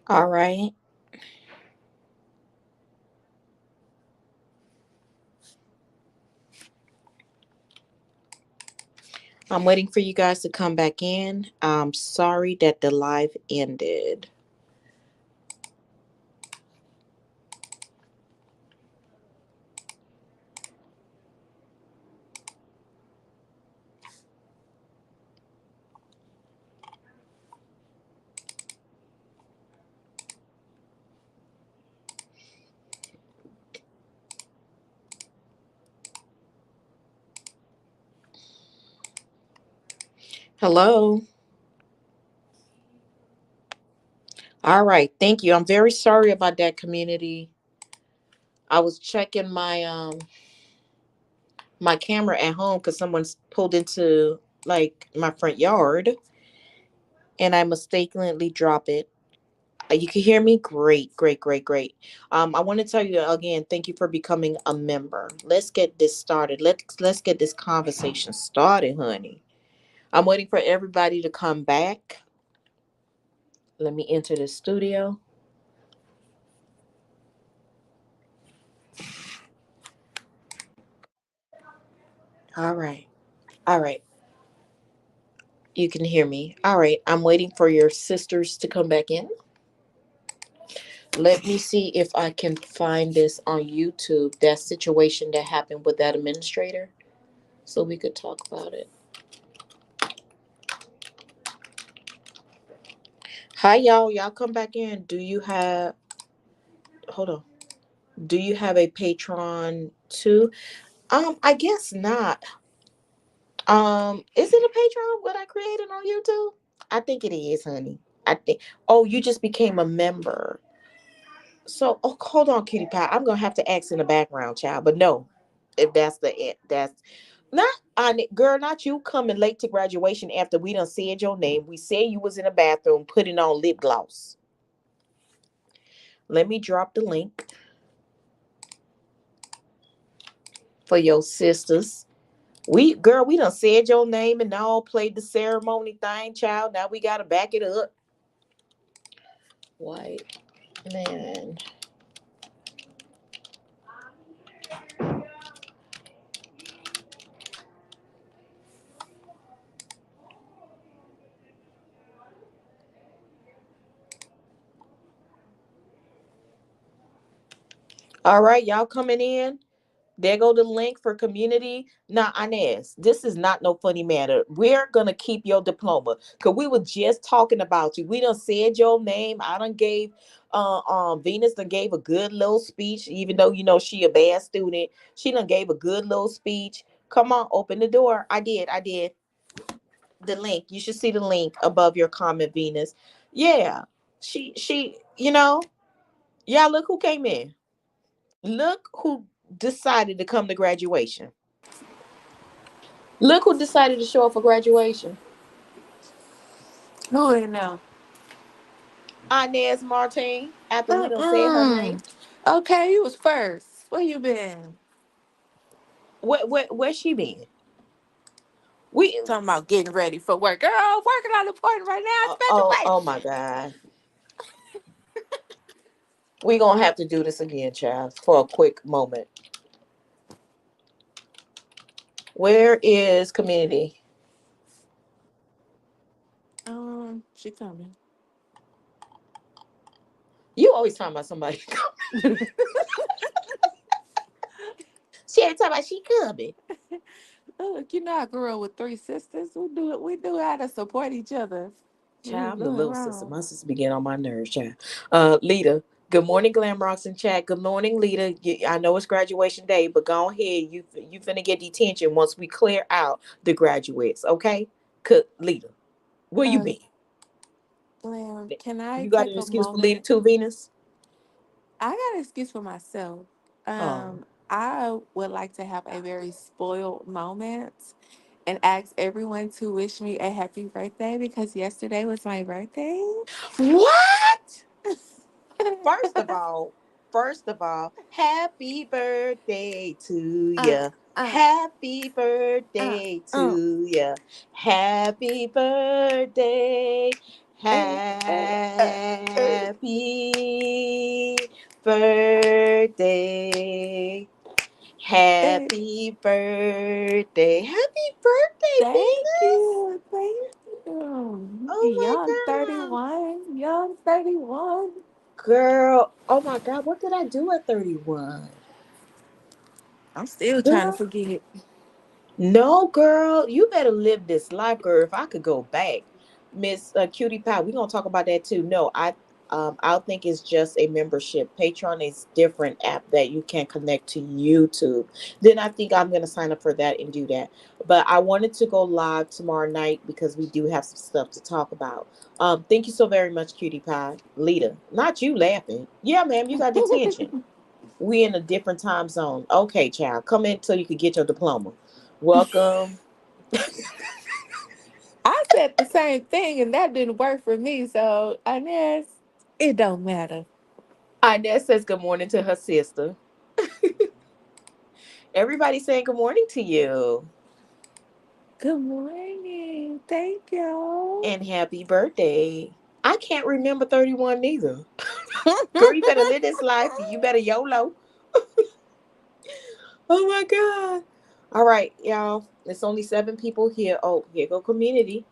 All right. I'm waiting for you guys to come back in. I'm sorry that the live ended. Hello. All right. Thank you. I'm very sorry about that, community. I was checking my camera at home because someone's pulled into like my front yard and I mistakenly drop it. You can hear me? Great, great, great, great. I want to tell you again, thank you for becoming a member. Let's get this started. Let's get this conversation started, honey. I'm waiting for everybody to come back. Let me enter the studio. All right. All right. You can hear me. All right. I'm waiting for your sisters to come back in. Let me see if I can find this on YouTube, that situation that happened with that administrator, so we could talk about it. Hi, y'all. Y'all come back in. Hold on. Do you have a Patreon too? I guess not. Is it a Patreon what I created on YouTube? I think it is, honey. I think. Oh, you just became a member. So, oh, hold on, Kitty Pie. I'm gonna have to ask in the background, child. But no, if that's the it, that's not on it, girl. Not you coming late to graduation after we done said your name. We said you was in the bathroom putting on lip gloss. Let me drop the link for your sisters. We done said your name and all played the ceremony thing, child. Now we gotta back it up. White man. All right, y'all coming in. There go the link for community. Now, Inez, this is not no funny matter. We're gonna keep your diploma because we were just talking about you. We done said your name. I done gave Venus done gave a good little speech, even though you know she a bad student. She done gave a good little speech. Come on, open the door. I did. The link. You should see the link above your comment, Venus. Yeah. Yeah, look who came in. Look who decided to come to graduation. Look who decided to show up for graduation. Who in now? Inez Martin, after we don't say her name. Mm-mm. Okay, you was first. Where you been? Where she been? We Talking about getting ready for work. Girl, working on the point right now. oh my God. We gonna have to do this again, child, for a quick moment. Where is community? She coming. You always talking about somebody. She ain't talking about she coming. Look, you know I grew up with three sisters. We do how to support each other. We Child, ain't I'm the doing little sister. wrong. My sister begin on my nerves, child. Lita. Good morning, Glamrocs in chat. Good morning, Lita. I know it's graduation day, but go ahead. You finna get detention once we clear out the graduates, okay? Lita, where you Uh, been? Glam, can I You got an take a excuse for Lita moment? too, Venus? I got an excuse for myself. Oh, I would like to have a very spoiled moment and ask everyone to wish me a happy birthday because yesterday was my birthday. what? First of all, happy birthday to uh, ya. uh, Happy uh, birthday uh. to ya. Happy birthday. Hey, Happy hey, hey. Happy birthday. Thank, Happy birthday. Happy birthday, thank Venus. you. Thank you. Oh my Young God. 31. Young 31. Girl, oh my God, what did I do at 31? I'm still trying to Girl, forget. no, girl, you better live this life, girl. If I could go back, Miss Cutie Pie, we gonna talk about that too. No, I think it's just a membership. Patreon is different app that you can connect to YouTube. Then I think I'm gonna sign up for that and do that. But I wanted to go live tomorrow night because we do have some stuff to talk about. Thank you so very much, Cutie Pie, Lita. Not you laughing. Yeah, ma'am, you got detention. We in a different time zone. Okay, child, come in till you can get your diploma. Welcome. I said the same thing and that didn't work for me. So, Inez, it don't matter. Inez says good morning to her sister. Everybody saying good morning to you. Good morning. Thank you. And happy birthday. I can't remember 31 neither. Girl, you better live this life. You better YOLO. Oh my God. All right, y'all. It's only 7 people here. Oh, here go community.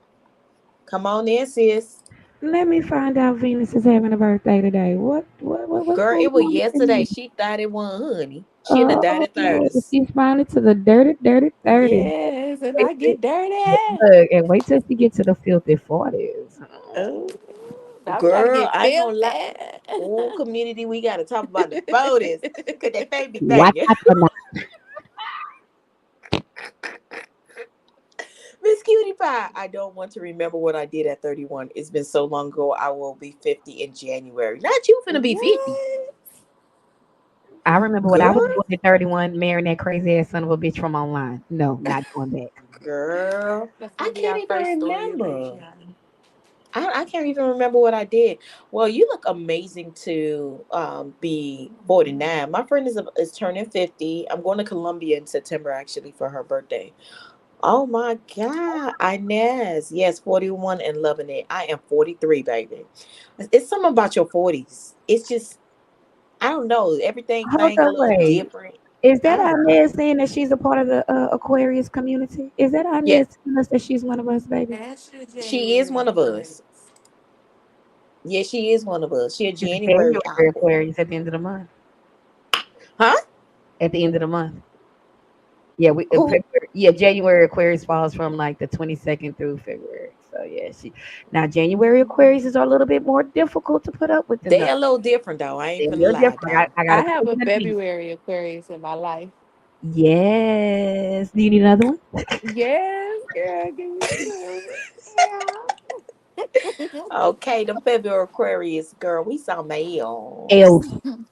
Come on in, sis. Let me find out Venus is having a birthday today. What's Girl, going it was on in yesterday. here? She thought it was honey. She in the Oh, dirty 30s. she's finally to the dirty, dirty 30. Yes, and Wait I till, get dirty. look, and wait till she get to the filthy 40s. Oh, I'm trying to Girl, get I ain't gonna lie. filthy. Oh, community, we gotta talk about the photos. Cause they made me Watch thinking. out for now. Miss Cutie Pie, I don't want to remember what I did at 31. It's been so long ago. I will be 50 in January. Not you finna be 50. What? I remember what I was Girl, doing at 31, marrying that crazy ass son of a bitch from online. No, not going back. girl. That's I gonna be can't our even first story of remember. Patreon. I can't even remember what I did. Well, you look amazing to be 49. My friend is turning 50. I'm going to Colombia in September actually for her birthday. Oh my God, Inez. Yes, 41 and loving it. I am 43, baby. It's something about your 40s. It's just, I don't know. Everything Hold thing a up, little wait. different. Is that I don't know. Inez saying that she's a part of the Aquarius community? Is that Yeah, Inez telling us that she's one of us, baby? Ashley she is January one of us. Aquarius. Yeah, she is one of us. She a She's a January January Aqua. Aquarius at the end of the month. Huh? At the end of the month. Yeah, Who? Yeah, January Aquarius falls from like the 22nd through February. So yeah, she now January Aquarius are a little bit more difficult to put up with than They the a little different though. I ain't they're a finna little lie different. though. I got I a have a cousin and a niece. February Aquarius in my life. Yes. Do you need another one? Yes, girl, give me two. Yeah. Okay, the February Aquarius girl, we saw males. Else.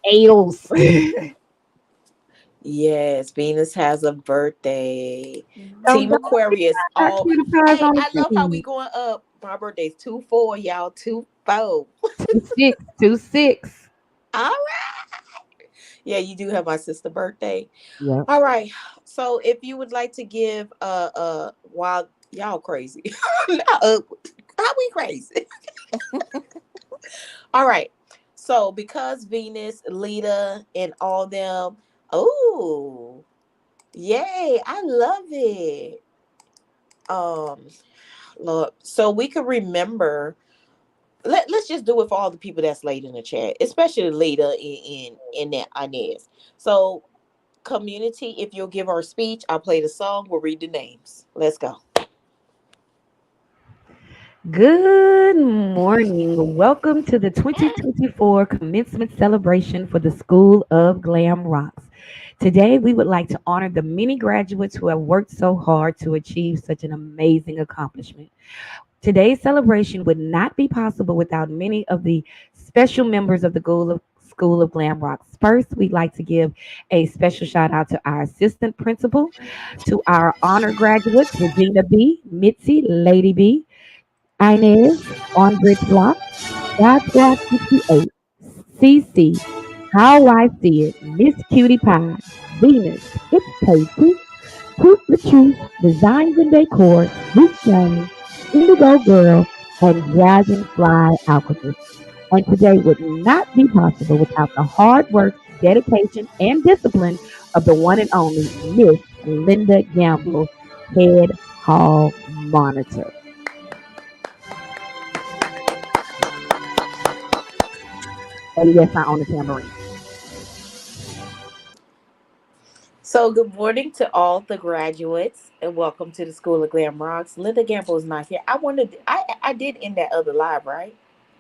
Else. Yes, Venus has a birthday. Team Don't Aquarius. got All cutie pies hey, on I the love how we team. going up. My birthday's 2-4, y'all. 2-4. 2-6. 2-6. All right. Yeah, you do have my sister birthday. Yep. All right. So if you would like to give wild y'all crazy. Not how we crazy. All right. So because Venus, Lita, and all them, oh, yay, I love it. Um, Look, so we could remember. Let's just do it for all the people that's late in the chat, especially Lita in that Inez. So community, if you'll give our speech, I'll play the song. We'll read the names. Let's go. Good morning. Welcome to the 2024 commencement celebration for the School of Glamrocs. Today, we would like to honor the many graduates who have worked so hard to achieve such an amazing accomplishment. Today's celebration would not be possible without many of the special members of the School of Glamrocs. First, we'd like to give a special shout out to our assistant principal, to our honor graduates, Regina B., Mitzi, Lady B., Inez, on Bridge Block, God Squad 68, CC, How I See It, Miss Cutie Pie, Venus, It's Tasty, Truth the Truth, Designs and Decor, Sweet Journey, Indigo Girl, and Dragonfly Alchemist. And today would not be possible without the hard work, dedication, and discipline of the one and only Miss Linda Gamble, head hall monitor. And yes, I own a tambourine. So, good morning to all the graduates, and welcome to the School of Glamrocs. Linda Gamble is not here. I did end that other live, right?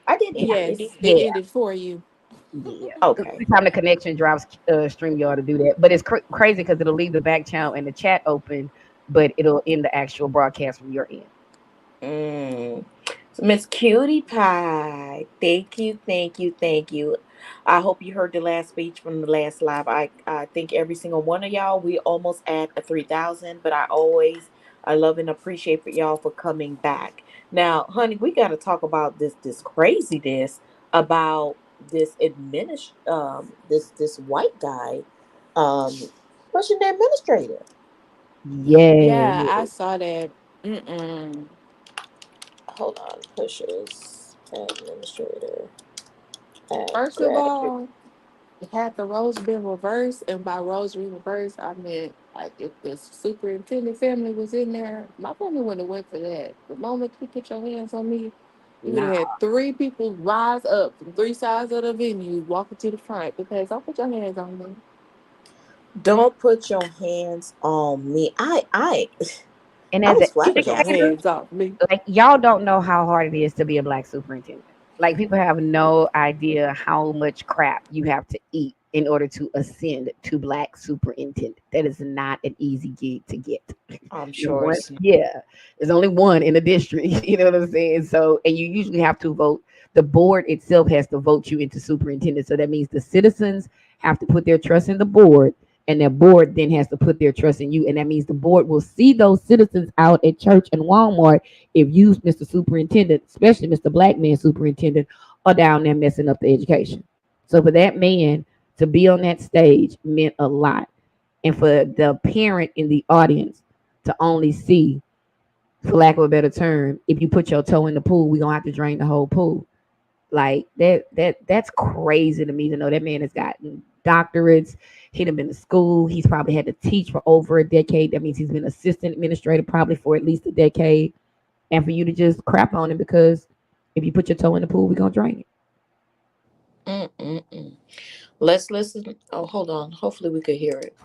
I did end it, didn't Yes, it Yeah, ended for you. yeah. I? The Okay. only time the connection drops, StreamYard to do that. But it's crazy because it'll leave the back channel and the chat open, but it'll end the actual broadcast from your end. Mm. So Miss Cutie Pie, thank you, thank you, thank you. I hope you heard the last speech from the last live. I think every single one of y'all. We almost at a 3,000, but I love and appreciate for y'all for coming back. Now, honey, we got to talk about this craziness about this white guy um pushing the administrator. Yeah. Yeah, I saw that. Mm-mm. Hold on, pushes administrator at First of grad. all, had the roles been reversed, and by roles being reversed, I meant like if the superintendent family was in there, my family wouldn't have went for that. The moment you put your hands on me, you would Nah. have had three people rise up from three sides of the venue, walking to the front because don't put your hands on me. Don't put your hands on me. And I as an was Get your flabbergasted. educator, hands off me. like y'all don't know how hard it is to be a black superintendent. Like people have no idea how much crap you have to eat in order to ascend to black superintendent. That is not an easy gig to get. I'm Number sure one, it's yeah, there's only one in the district. You know what I'm saying? So, and you usually have to vote. The board itself has to vote you into superintendent. So that means the citizens have to put their trust in the board, and their board then has to put their trust in you. And that means the board will see those citizens out at church and Walmart if you, Mr. Superintendent, especially Mr. Black Man Superintendent, are down there messing up the education. So for that man to be on that stage meant a lot. And for the parent in the audience to only see, for lack of a better term, if you put your toe in the pool, we're gonna have to drain the whole pool. Like that's crazy to me to know that man has gotten doctorates. He'd have been to school. He's probably had to teach for over a decade. That means he's been assistant administrator probably for at least a decade. And for you to just crap on him because if you put your toe in the pool, we're gonna drain it. mm-mm-mm. Let's listen. Oh, hold on. Hopefully we could hear it.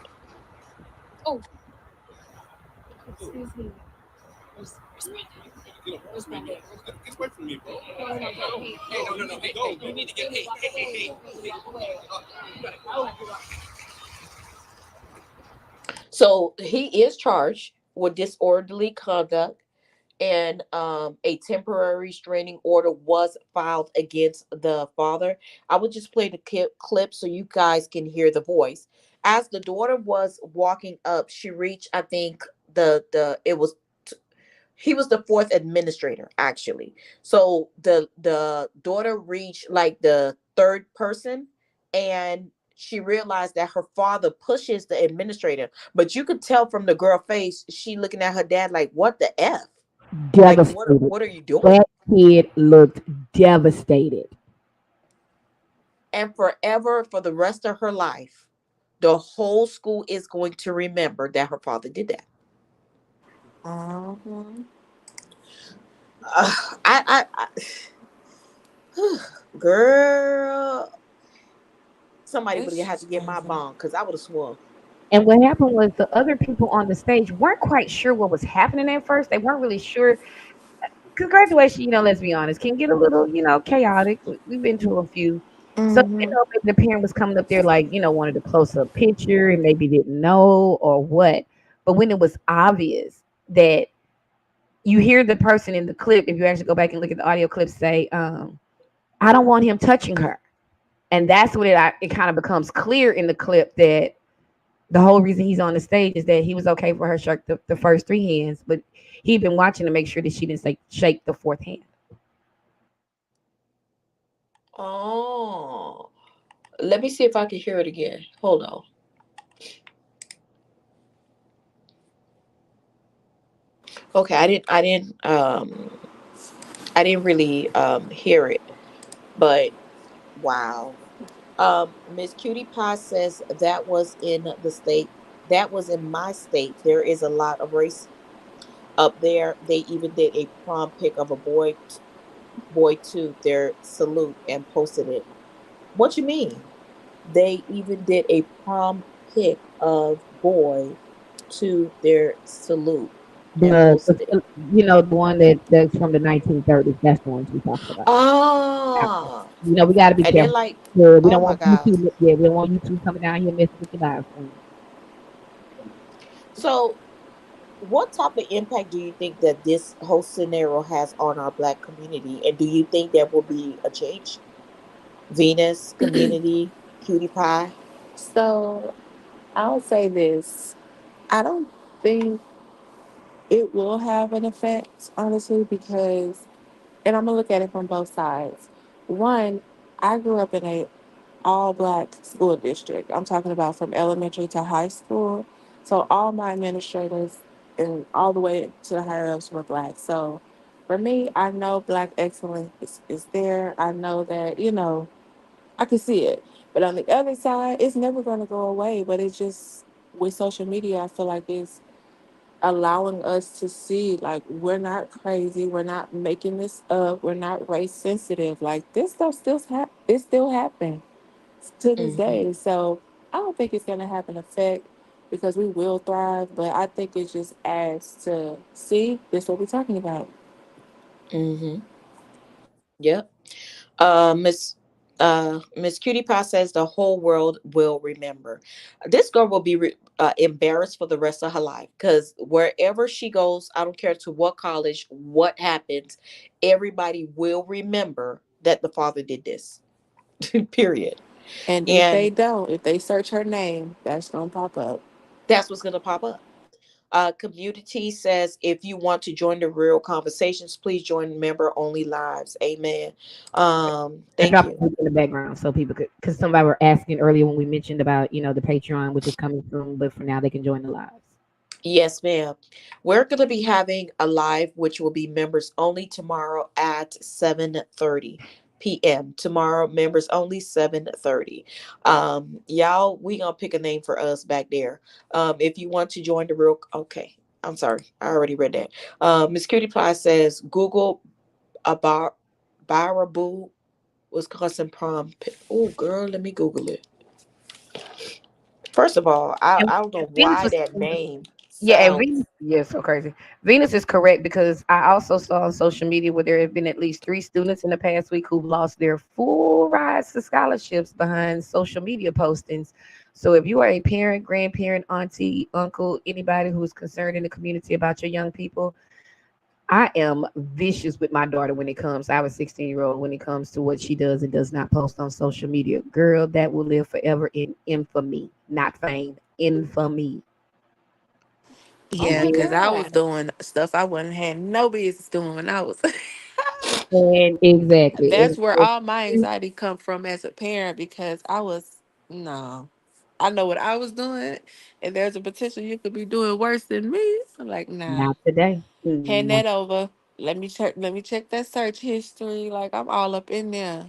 So he is charged with disorderly conduct, and a temporary restraining order was filed against the father. I would just play the clip so you guys can hear the voice. As the daughter was walking up, she reached, I think, the it was he was the fourth administrator actually. So the daughter reached like the third person, and she realized that her father pushes the administrator, but you could tell from the girl face she looking at her dad like, what the f, like Devastated. what are you doing? That kid looked devastated. And forever, for the rest of her life, the whole school is going to remember that her father did that. Uh-huh. uh, Girl, somebody would have It's had to just get my crazy. bond because I would have swung. And what happened was the other people on the stage weren't quite sure what was happening at first. They weren't really sure because graduation, let's be honest, can get a little, chaotic. We've been to a few. So, Mm-hmm. maybe the parent was coming up there like, wanted a close up picture and maybe didn't know or what. But when it was obvious that you hear the person in the clip, if you actually go back and look at the audio clip, say, I don't want him touching her. And that's when it kind of becomes clear in the clip that the whole reason he's on the stage is that he was okay for her shake the first three hands, but he'd been watching to make sure that she didn't say shake the fourth hand. Oh, let me see if I can hear it again. Hold on. Okay, I didn't really hear it. But wow. Miss Cutie Pie says that was in the state. That was in my state. There is a lot of race up there. They even did a prom pic of a boy to their salute and posted it. What you mean? They even did a prom pic of boy to their salute and posted it. The one that's from the 1930s. That's the one she's talking about. After. Ah, We got to be and they're careful. like, We oh don't my want god. YouTube. Yeah, we don't want YouTube coming down here messing with your live stream. So, what type of impact do you think that this whole scenario has on our Black community, and do you think there will be a change? Venus community, Cutie Pie. So I'll say this. I don't think it will have an effect, honestly, because, and I'm gonna look at it from both sides. One, I grew up in a all black school district. I'm talking about from elementary to high school. So all my administrators and all the way to the higher ups were black. So for me, I know black excellence is there. I know that, I can see it. But on the other side, it's never going to go away. But it's just with social media, I feel like it's allowing us to see like we're not crazy, we're not making this up, we're not race sensitive. Like this stuff it's still happening to this Mm-hmm. day. So I don't think it's gonna have an effect because we will thrive, but I think it just adds to see this what we're talking about. Mm-hmm. Yep. Miss Miss Cutie Pie says the whole world will remember. This girl will be embarrassed for the rest of her life because wherever she goes, I don't care to what college, what happens, everybody will remember that the father did this. Period. And if they And don't, if they search her name, that's gonna pop up. that's what's gonna pop up. Community says if you want to join the real conversations, please join member only lives. Amen. I Thank dropped you. it in the background so people could, because somebody were asking earlier when we mentioned about the Patreon, which is coming soon, but for now they can join the lives. Yes, ma'am. We're going to be having a live, which will be members only tomorrow at 7:30 p.m. Tomorrow, members only 7:30. Y'all, we gonna pick a name for us back there. If you want to join the real, okay. I'm sorry, I already read that. Miss Cutie Pie says Google about Baraboo, Wisconsin prom. Oh, girl, let me Google it. First of all, And, I don't know and Venus why was that name Yeah, and Venus, sounds. yeah, so crazy. Venus is correct because I also saw on social media where there have been at least 3 students in the past week who've lost their full rides to scholarships behind social media postings. So if you are a parent, grandparent, auntie, uncle, anybody who is concerned in the community about your young people, I am vicious with my daughter when it comes. I have a 16-year-old when it comes to what she does and does not post on social media. Girl, that will live forever in infamy, not fame, infamy. Oh Yeah, my Yeah. because I was God. doing stuff I wouldn't had no business doing when I was. And exactly. That's where all my anxiety come from as a parent because I was no. I know what I was doing, and there's a potential you could be doing worse than me. I'm like, nah, Not today. hand Not, that over. Let me check that search history. Like I'm all up in there.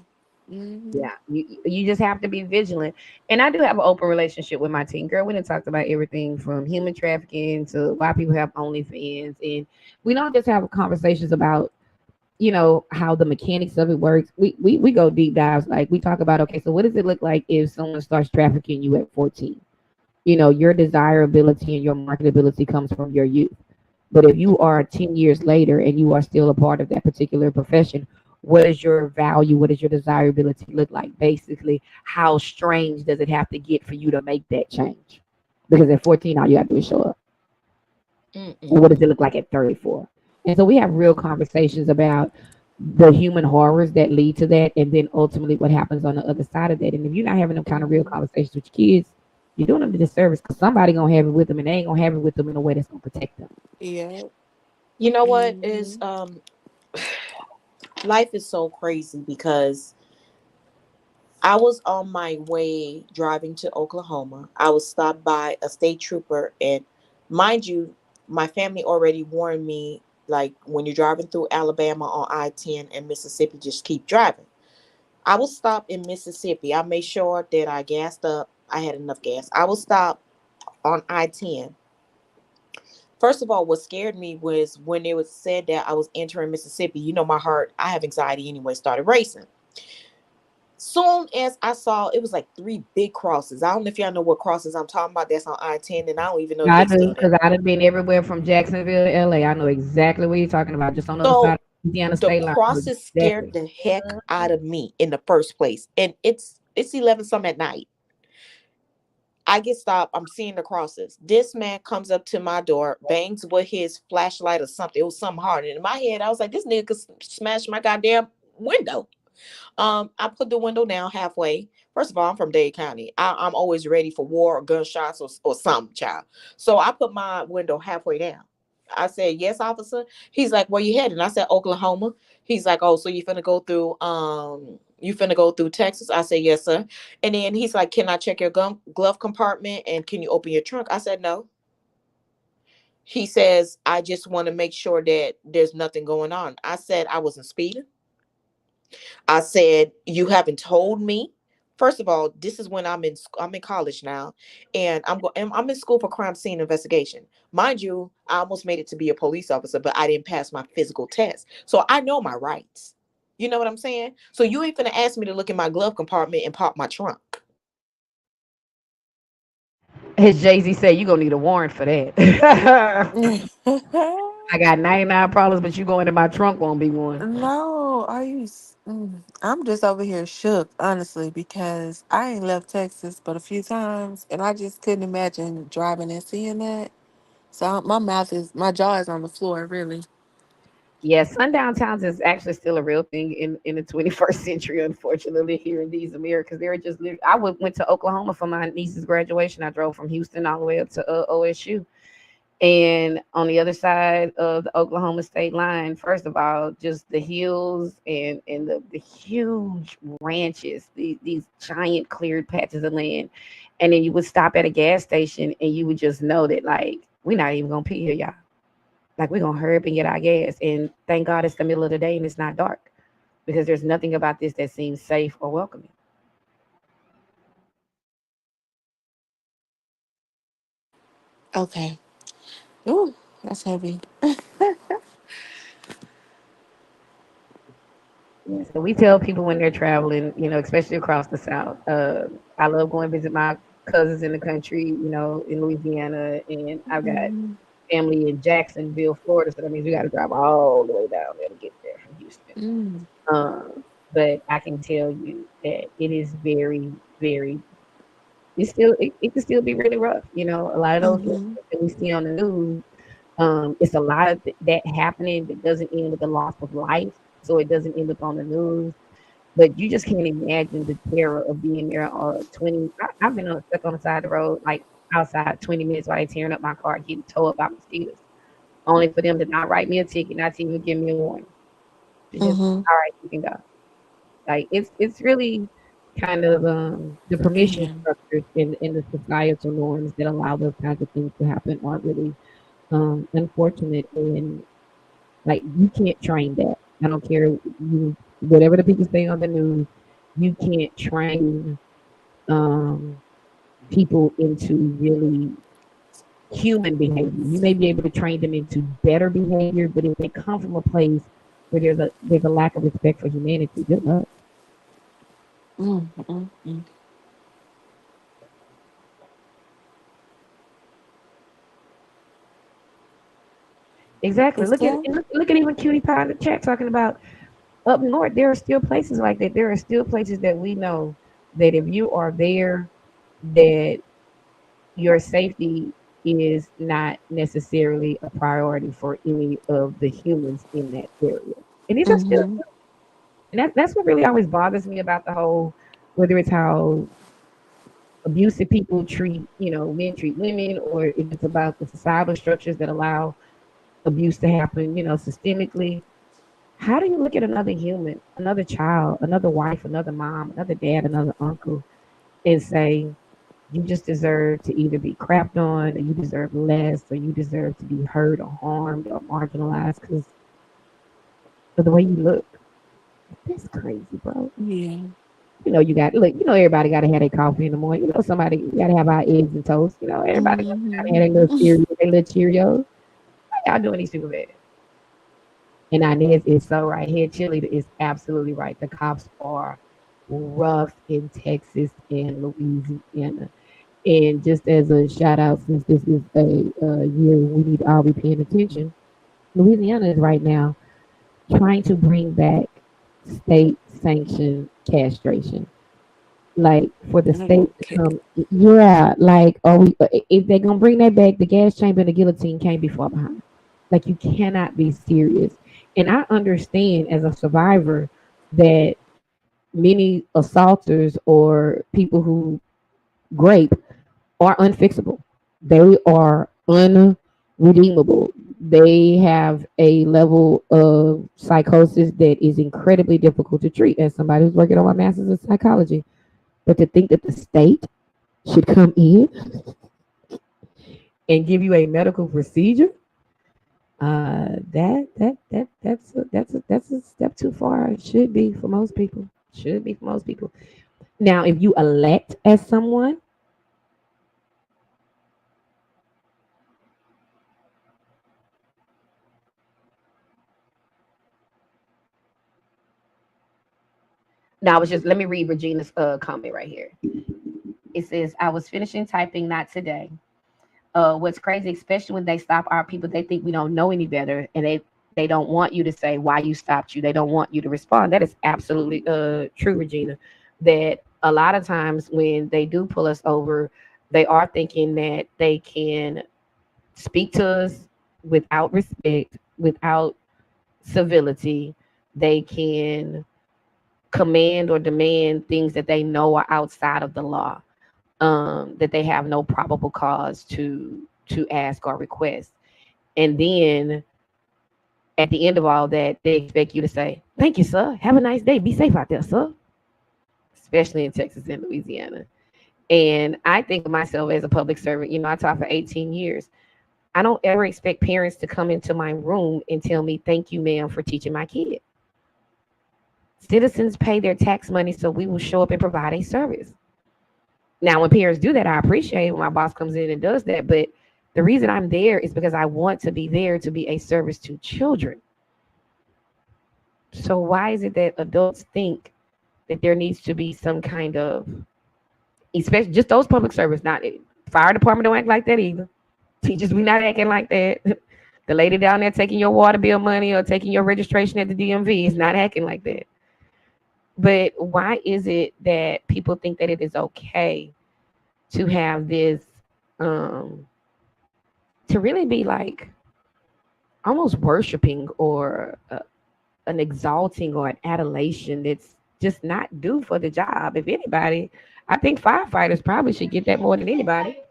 Hmm. yeah, you just have to be vigilant. And I do have an open relationship with my team. Girl, we done talked about everything from human trafficking to why people have OnlyFans. And we don't just have conversations about, how the mechanics of it works. We go deep dives. Like we talk about, okay, so what does it look like if someone starts trafficking you at 14? Your desirability and your marketability comes from your youth. But if you are 10 years later and you are still a part of that particular profession, what is your value? What does your desirability look like? Basically, how strange does it have to get for you to make that change? Because at 14, all you have to do is show up. And what does it Mm-mm-mm. look like at 34? And so we have real conversations about the human horrors that lead to that, and then ultimately what happens on the other side of that. And if you're not having them kind of real Mm-hmm. conversations with your kids, you're doing them a disservice because somebody gonna have it with them, and they ain't gonna have it with them in a way that's gonna protect them. Yeah. You know what is Hmm. life is so crazy because I was on my way driving to Oklahoma. I was stopped by a state trooper, and mind you, my family already warned me like when you're driving through Alabama on I-10 and Mississippi, just keep driving. I will stop in Mississippi. I made sure that I gassed up. I had enough gas. I will stop on I-10. First of all, what scared me was when it was said that I was entering Mississippi. You know, my heart, I have anxiety anyway, started racing. Soon as I saw, it was like three big crosses. I don't know if y'all know what crosses I'm talking about. That's on I-10, and I don't even know if I they do still there. because I'd have been everywhere from Jacksonville to LA. I know exactly what you're talking about, just on the other side So of the Indiana the state line. I know crosses scared exactly. the heck out of me in the first place. And it's 11 some at night. I get stopped. I'm seeing the crosses. This man comes up to my door, bangs with his flashlight or something. It was something hard. And in my head, I was like, this nigga could smash my goddamn window. I put the window down halfway. First of all, I'm from Dade County. I'm always ready for war or gunshots or something, child. So I put my window halfway down. I said, yes, officer. He's like, where you headed? I said, Oklahoma. He's like, oh, so you finna go through Texas? I said, yes, sir. And then he's like, can I check your glove compartment and can you open your trunk? I said, no. He says, I just want to make sure that there's nothing going on. I said, I wasn't speeding. I said, you haven't told me. First of all, this is when I'm in college now, and I'm in school for crime scene investigation. Mind you, I almost made it to be a police officer, but I didn't pass my physical test, so I know my rights. You know what I'm saying? So you ain't finna ask me to look in my glove compartment and pop my trunk. His Jay-Z said, you gonna need a warrant for that. I got 99 problems, but you go into my trunk won't be one. No, I'm just over here shook, honestly, because I ain't left Texas but a few times, and I just couldn't imagine driving and seeing that. So my jaw is on the floor, really. Yeah, sundown towns is actually still a real thing in the 21st century, unfortunately, here in these Americas. They're just went to Oklahoma for my niece's graduation. I drove from Houston all the way up to OSU. And on the other side of the Oklahoma state line, first of all, just the hills and the huge ranches, these giant cleared patches of land. And then you would stop at a gas station and you would just know that, like, we're not even going to pee here, y'all. Like, we're going to hurry up and get our gas. And thank God it's the middle of the day and it's not dark because there's nothing about this that seems safe or welcoming. Okay. Ooh, that's heavy. Yeah, so we tell people when they're traveling, especially across the South. I love going to visit my cousins in the country, in Louisiana, and I've got Mhm. family in Jacksonville, Florida. So that means we got to drive all the way down there to get there from Houston. Mm. But I can tell you that it is very, very. It can still be really rough. A lot of those Mhm. that we see on the news. It's a lot of that happening that doesn't end with the loss of life, so it doesn't end up on the news. But you just can't imagine the terror of being there. 20. I've been stuck on the side of the road, like outside 20 minutes while they're tearing up my car, getting towed up by mosquitoes, only for them to not write me a ticket, not to even give me a warning. To just, Mhm. all right, you can go. Like it's really kind of the permission Yeah. structures in the societal norms that allow those kinds of things to happen are really unfortunate, and like you can't train that. I don't care whatever the people say on the news, you can't train um people into really human behavior. You may be able to train them into better behavior, but if they come from a place where there's a lack of respect for humanity, good luck. Mm, mm, mm. Exactly. Is that? Look at even Cutie Pie in the chat talking about up north. There are still places like that. There are still places that we know that if you are there, that your safety is not necessarily a priority for any of the humans in that area. And these are still, Mhm. and that's what really always bothers me about the whole, whether it's how abusive people treat, men treat women, or if it's about the societal structures that allow abuse to happen, systemically. How do you look at another human, another child, another wife, another mom, another dad, another uncle, and say, you just deserve to either be crapped on, or you deserve less, or you deserve to be hurt or harmed or marginalized because of the way you look? That's crazy, bro. Yeah. You got look. Everybody got to have their coffee in the morning. Somebody we got to have our eggs and toast. Everybody got to have Mm-hmm. their little cereal, their little Cheerios. How y'all doing these people bad? And Inez is so right here. Chili is absolutely right. The cops are rough in Texas and Louisiana. And just as a shout out, since this is a year we need to all be paying attention, Louisiana is right now trying to bring back state sanctioned castration. Like for the state to Okay. come, yeah. Like, if they're gonna bring that back, the gas chamber and the guillotine can't be far behind. Like, you cannot be serious. And I understand as a survivor that many assaulters or people who grape are unfixable. They are unredeemable. They have a level of psychosis that is incredibly difficult to treat. As somebody who's working on my master's in psychology, but to think that the state should come in and give you a medical procedure, that's a step too far. It should be for most people. Should be for most people. Now, if you elect as someone, now I was just let me read Regina's comment right here. It says, "I was finishing typing, not today. What's crazy, especially when they stop our people, they think we don't know any better, and they don't want you to say why you stopped you. They don't want you to respond." That is absolutely true, Regina. That a lot of times when they do pull us over, they are thinking that they can speak to us without respect, without civility. They can command or demand things that they know are outside of the law, that they have no probable cause to ask or request. And then at the end of all that, they expect you to say, "Thank you, sir. Have a nice day. Be safe out there, sir." Especially in Texas and Louisiana. And I think of myself as a public servant. I taught for 18 years. I don't ever expect parents to come into my room and tell me, "Thank you, ma'am, for teaching my kid." Citizens pay their tax money, so we will show up and provide a service. Now, when parents do that, I appreciate when my boss comes in and does that. But the reason I'm there is because I want to be there to be a service to children. So why is it that adults think that there needs to be some kind of, especially just those public service, not fire department don't act like that either. Teachers, we not acting like that. The lady down there taking your water bill money or taking your registration at the DMV is not acting like that. But why is it that people think that it is okay to have this, um, to really be like almost worshiping or an exalting or an adulation that's just not due for the job? If anybody, I think firefighters probably should get that more than anybody.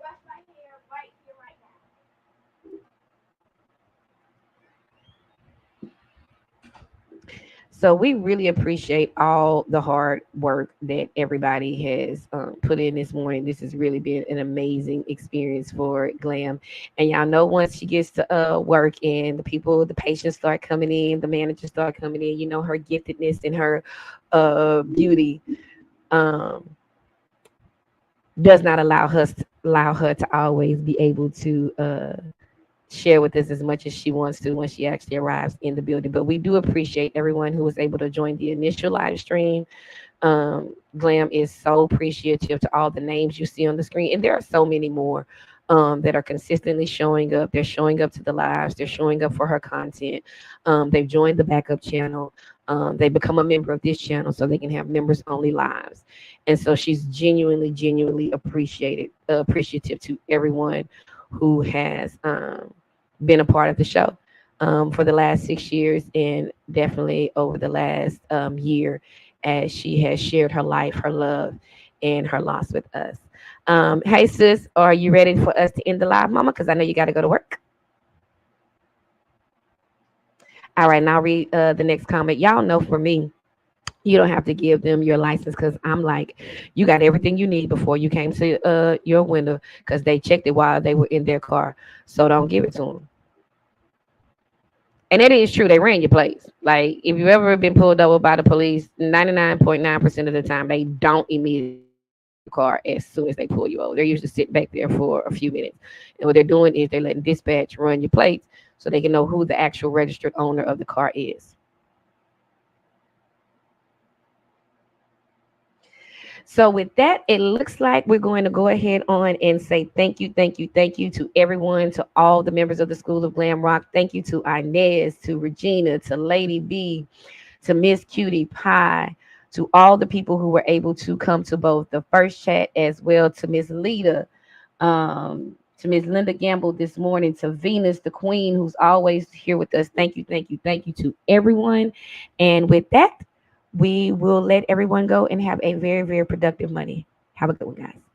So we really appreciate all the hard work that everybody has put in this morning. This has really been an amazing experience for Glam. And y'all know once she gets to work and the patients start coming in, the managers start coming in, her giftedness and her beauty um, does not allow her to always be able to share with us as much as she wants to when she actually arrives in the building. But we do appreciate everyone who was able to join the initial live stream. Glam is so appreciative to all the names you see on the screen, and there are so many more that are consistently showing up. They're showing up to the lives. They're showing up for her content. They've joined the backup channel. They become a member of this channel so they can have members only lives. And so she's genuinely appreciative to everyone who has been a part of the show for the last 6 years, and definitely over the last year, as she has shared her life, her love, and her loss with us. Hey, sis, are you ready for us to end the live, mama? Because I know you got to go to work. All right, now read the next comment. Y'all know for me, you don't have to give them your license because I'm like, you got everything you need before you came to your window because they checked it while they were in their car. So don't give it to them. And that is true. They ran your plates. Like if you've ever been pulled over by the police, 99.9% of the time they don't immediately stop your car as soon as they pull you over. They're usually sitting back there for a few minutes. And what they're doing is they're letting dispatch run your plates so they can know who the actual registered owner of the car is. So with that, it looks like we're going to go ahead on and say thank you, thank you, thank you to everyone, to all the members of the School of Glam Rock. Thank you to Inez, to Regina, to Lady B, to Miss Cutie Pie, to all the people who were able to come to both the first chat as well, to Miss Lita, to Miss Linda Gamble this morning, to Venus, the Queen, who's always here with us. Thank you, thank you, thank you to everyone. And with that, we will let everyone go and have a very, very productive Monday. Have a good one, guys.